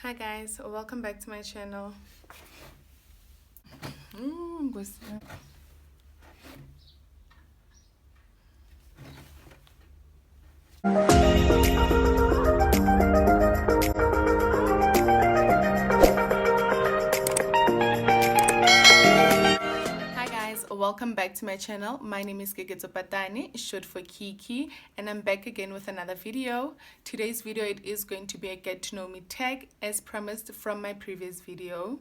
Hi guys, welcome back to my channel. Hi guys, welcome back to my channel. My name is Gegetso Patani, short for Kiki, and I'm back again with another video. Today's video, it is going to be a get to know me tag as promised from my previous video,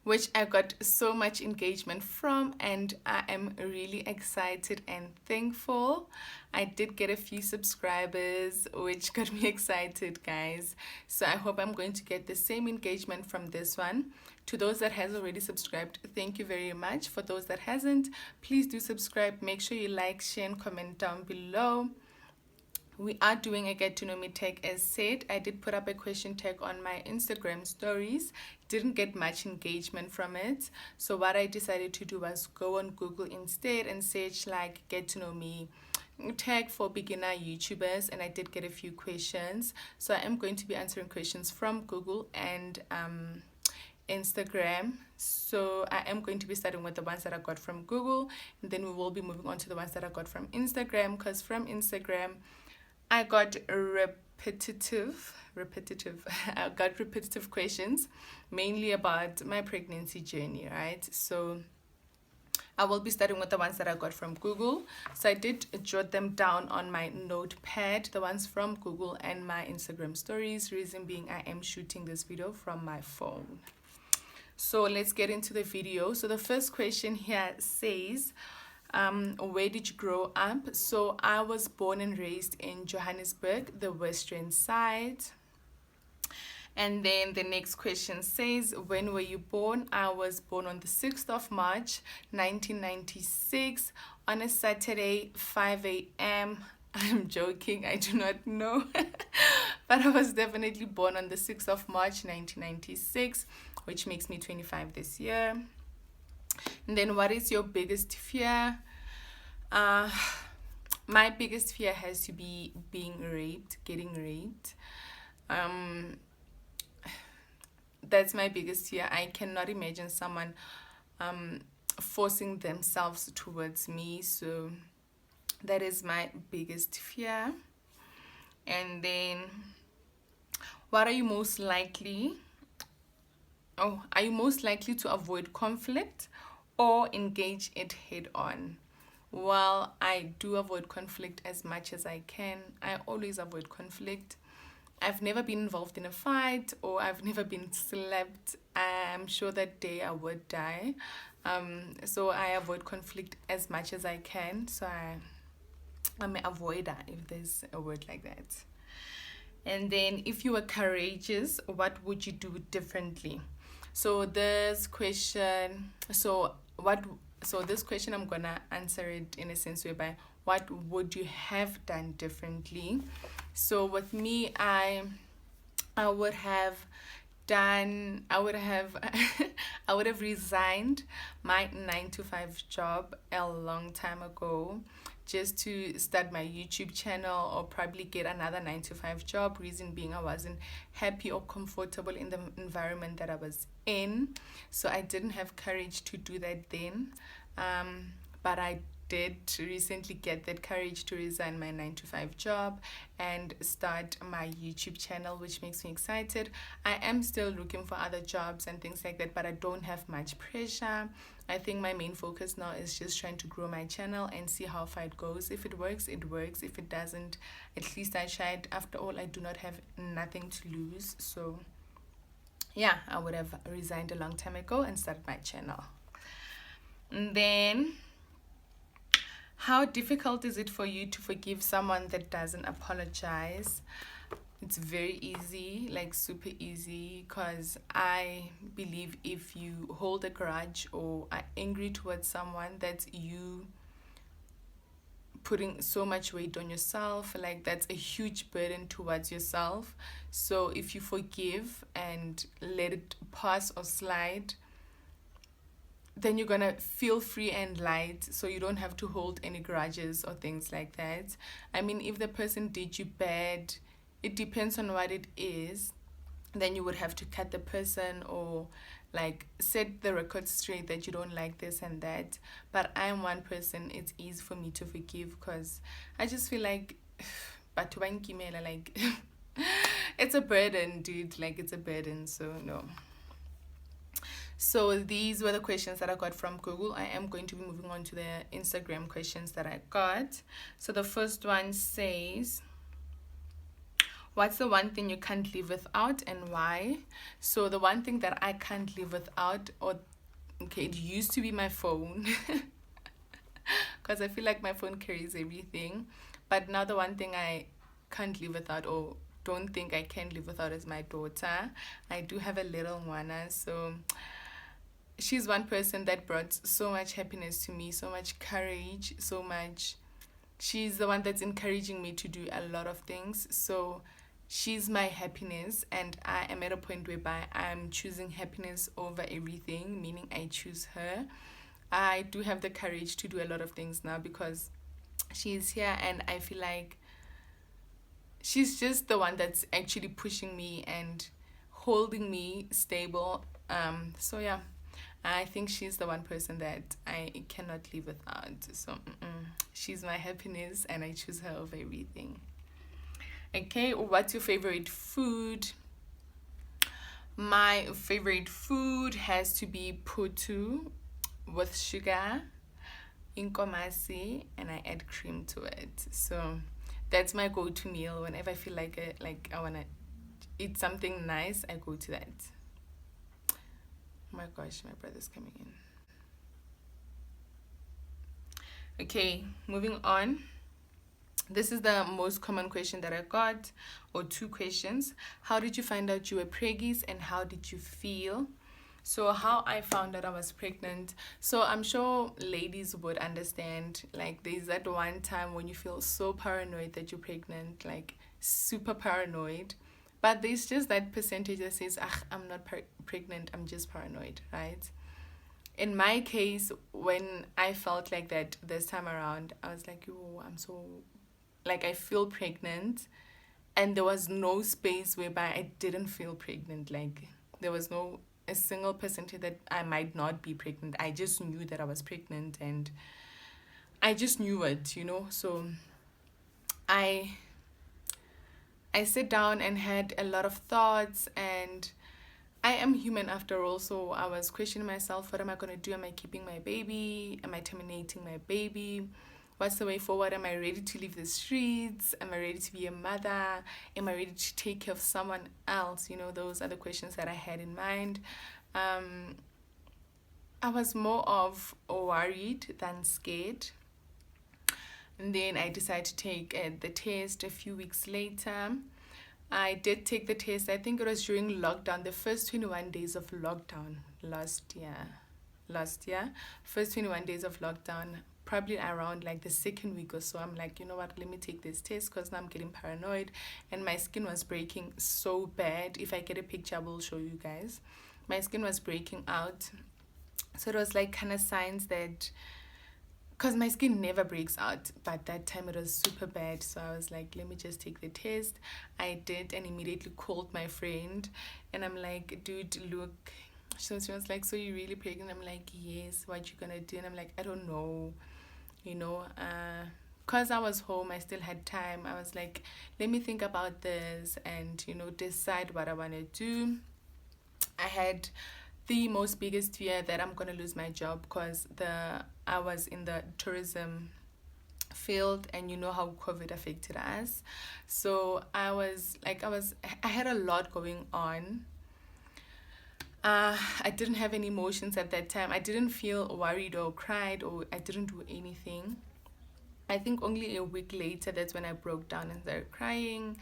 which I got so much engagement from, and I am really excited and thankful. I did get a few subscribers, which got me excited, guys. So I hope I'm going to get the same engagement from this one. To those that has already subscribed, thank you very much. For those that hasn't, please do subscribe. Make sure you like, share, and comment down below. We are doing a get to know me tag as said. I did put up a question tag on my Instagram stories. Didn't get much engagement from it. So what I decided to do was go on Google instead and search like get to know me tag for beginner YouTubers, and I did get a few questions. So I am going to be answering questions from Google and Instagram. So I am going to be starting with the ones that I got from Google, and then we will be moving on to the ones that I got from Instagram, because from Instagram I got repetitive I got repetitive questions, mainly about my pregnancy journey, right? So I will be starting with the ones that I got from Google. So I did jot them down on my notepad, the ones from Google and my Instagram stories. Reason being, I am shooting this video from my phone. So let's get into the video. So the first question here says, where did you grow up? So I was born and raised in Johannesburg, the western side. And then the next question says, when were you born? I was born on the 6th of March 1996 on a Saturday, 5 a.m. I'm joking, I do not know. But I was definitely born on the 6th of March 1996, which makes me 25 this year. And then what is your biggest fear? My biggest fear has to be being raped, getting raped. That's my biggest fear. I cannot imagine someone forcing themselves towards me. So that is my biggest fear. And then what are you most likely? Are you most likely to avoid conflict or engage it head on? Well, I do avoid conflict as much as I can. I always avoid conflict. I've never been involved in a fight, or I've never been slapped. I'm sure that day I would die. So I avoid conflict as much as I can. So I'm an avoider, if there's a word like that. And then, if you were courageous, what would you do differently? So this question, this question, I'm gonna answer it in a sense whereby, what would you have done differently? So with me, I would have resigned my 9-to-5 job a long time ago, just to start my YouTube channel, or probably get another 9-to-5 job. Reason being, I wasn't happy or comfortable in the environment that I was in. So I didn't have courage to do that then. But I did recently get that courage to resign my 9-to-5 job and start my YouTube channel, which makes me excited. I am still looking for other jobs and things like that, but I don't have much pressure. I think my main focus now is just trying to grow my channel and see how far it goes. If it works, it works. If it doesn't, at least I tried. After all, I do not have nothing to lose. So yeah, I would have resigned a long time ago and started my channel. And then, how difficult is it for you to forgive someone that doesn't apologize? It's very easy, like super easy, because I believe if you hold a grudge or are angry towards someone, that's you putting so much weight on yourself. Like, that's a huge burden towards yourself. So if you forgive and let it pass or slide, then you're gonna feel free and light, so you don't have to hold any grudges or things like that. I mean, if the person did you bad, it depends on what it is. then you would have to cut the person or like set the record straight that you don't like this and that. But I'm one person, it's easy for me to forgive because I just feel like but like it's a burden, dude. Like it's a burden, so no. So these were the questions that I got from Google. I am going to be moving on to the Instagram questions that I got. So the first one says, what's the one thing you can't live without and why? So the one thing that I can't live without, or okay, it used to be my phone because I feel like my phone carries everything. But now the one thing I can't live without, or don't think I can live without, is my daughter. I do have a little one, so she's one person that brought so much happiness to me, so much courage, so much. She's the one that's encouraging me to do a lot of things. So she's my happiness, and I am at a point whereby I'm choosing happiness over everything, meaning I choose her. I do have the courage to do a lot of things now because she's here, and I feel like she's just the one that's actually pushing me and holding me stable. So yeah, I think she's the one person that I cannot live without. So she's my happiness, and I choose her over everything. Okay, what's your favorite food? My favorite food has to be putu with sugar, inkomasi, and I add cream to it. So that's my go-to meal whenever I feel like I want to eat something nice. I go to that. Oh my gosh, my brother's coming in. Okay, moving on. This is the most common question that I got, or two questions. How did you find out you were preggies, and how did you feel? So how I found out I was pregnant. So I'm sure ladies would understand, like there's that one time when you feel so paranoid that you're pregnant, like super paranoid. But there's just that percentage that says, I'm not pregnant, I'm just paranoid, right? In my case, when I felt like that this time around, I was like, oh, I'm so, like I feel pregnant. And there was no space whereby I didn't feel pregnant. Like there was no a single percentage that I might not be pregnant. I just knew that I was pregnant, and I just knew it, So I sat down and had a lot of thoughts, and I am human after all, so I was questioning myself, what am I going to do? Am I keeping my baby? Am I terminating my baby? What's the way forward? Am I ready to leave the streets? Am I ready to be a mother? Am I ready to take care of someone else? Those are the questions that I had in mind. I was more of worried than scared. And then I decided to take the test a few weeks later. I did take the test. I think it was during lockdown, the first 21 days of lockdown last year. First 21 days of lockdown, probably around like the second week or so. I'm like, you know what, let me take this test because now I'm getting paranoid and my skin was breaking so bad. If I get a picture, I will show you guys. My skin was breaking out. So it was like kind of signs that, because my skin never breaks out, but that time it was super bad. So I was like, let me just take the test. I did, and immediately called my friend, and I'm like, dude, look. So she was like, so you really pregnant? I'm like, yes. What you gonna do? And I'm like, I don't know, because I was home, I still had time. I was like, let me think about this and decide what I want to do. I had the most biggest fear that I'm gonna lose my job, because I was in the tourism field, and you know how COVID affected us. So I had a lot going on. I didn't have any emotions at that time. I didn't feel worried or cried, or I didn't do anything. I think only a week later, that's when I broke down and started crying.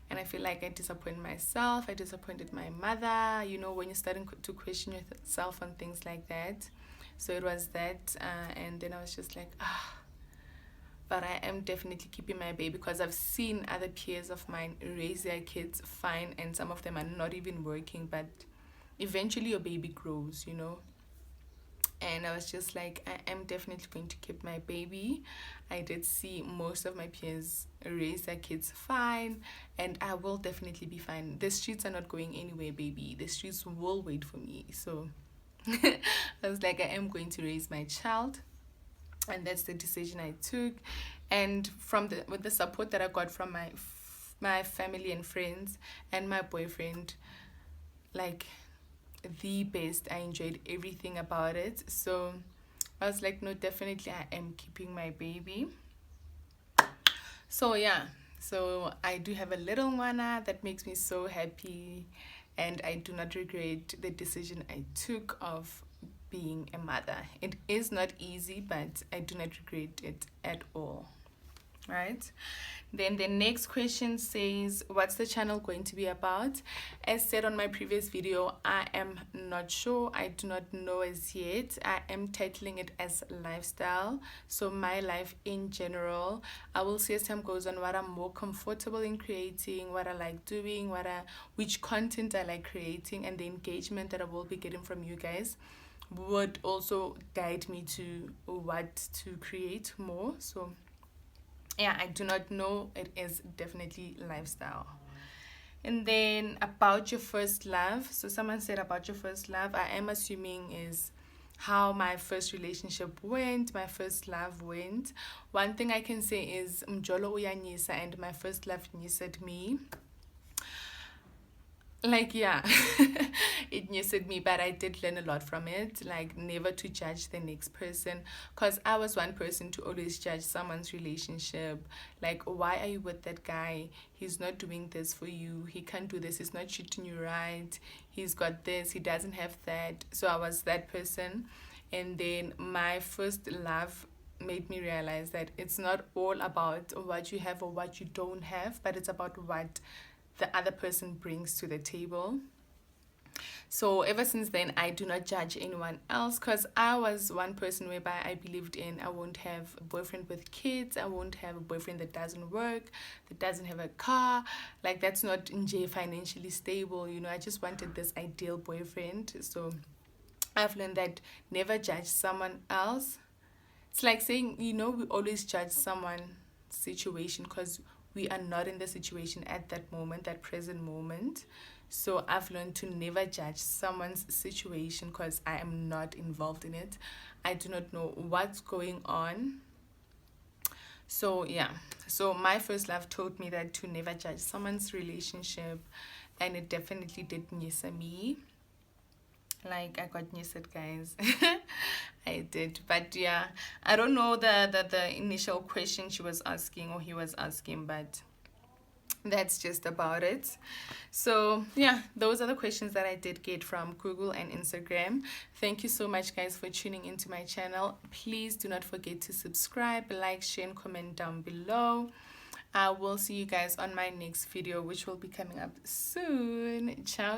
And I feel like I disappointed myself. I disappointed my mother, when you're starting to question yourself on things like that. So it was that. And then I was just like, but I am definitely keeping my baby, because I've seen other peers of mine raise their kids fine, and some of them are not even working, but eventually your baby grows, and I was just like, I am definitely going to keep my baby. I did see most of my peers raise their kids fine, and I will definitely be fine. The streets are not going anywhere, baby. The streets will wait for me. So I was like, I am going to raise my child, and that's the decision I took. And from the with the support that I got from my family and friends and my boyfriend, like the best. I enjoyed everything about it. So I was like, no, definitely I am keeping my baby. So yeah, so I do have a little one that makes me so happy, and I do not regret the decision I took of being a mother. It is not easy, but I do not regret it at all. Right? Then the next question says, what's the channel going to be about? As said on my previous video, I am not sure. I do not know as yet. I am titling it as lifestyle. So my life in general. I will see as time goes on what I'm more comfortable in creating, what I like doing, which content I like creating, and the engagement that I will be getting from you guys would also guide me to what to create more. So yeah, I do not know. It is definitely lifestyle. And then about your first love. So someone said about your first love. I am assuming is how my first relationship went, my first love went. One thing I can say is Mjolo uyanyisa, and my first love nyised me. Like, yeah, it nurtured me, but I did learn a lot from it, like never to judge the next person, because I was one person to always judge someone's relationship. Like, why are you with that guy? He's not doing this for you. He can't do this. He's not treating you right. He's got this. He doesn't have that. So I was that person. And then my first love made me realize that it's not all about what you have or what you don't have, but it's about what the other person brings to the table. So ever since then, I do not judge anyone else, because I was one person whereby I believed in I won't have a boyfriend with kids, I won't have a boyfriend that doesn't work, that doesn't have a car, like that's not financially stable. I just wanted this ideal boyfriend. So I've learned that never judge someone else. It's like saying, we always judge someone's situation because we are not in the situation at that moment, that present moment. So I've learned to never judge someone's situation because I am not involved in it. I do not know what's going on. So yeah, so my first love taught me that to never judge someone's relationship, and it definitely did nyesa me. Like, I got nyesed, guys. I did. But yeah, I don't know the initial question she was asking or he was asking, but that's just about it. So yeah, those are the questions that I did get from Google and Instagram. Thank you so much, guys, for tuning into my channel. Please do not forget to subscribe, like, share, and comment down below. I will see you guys on my next video, which will be coming up soon. Ciao.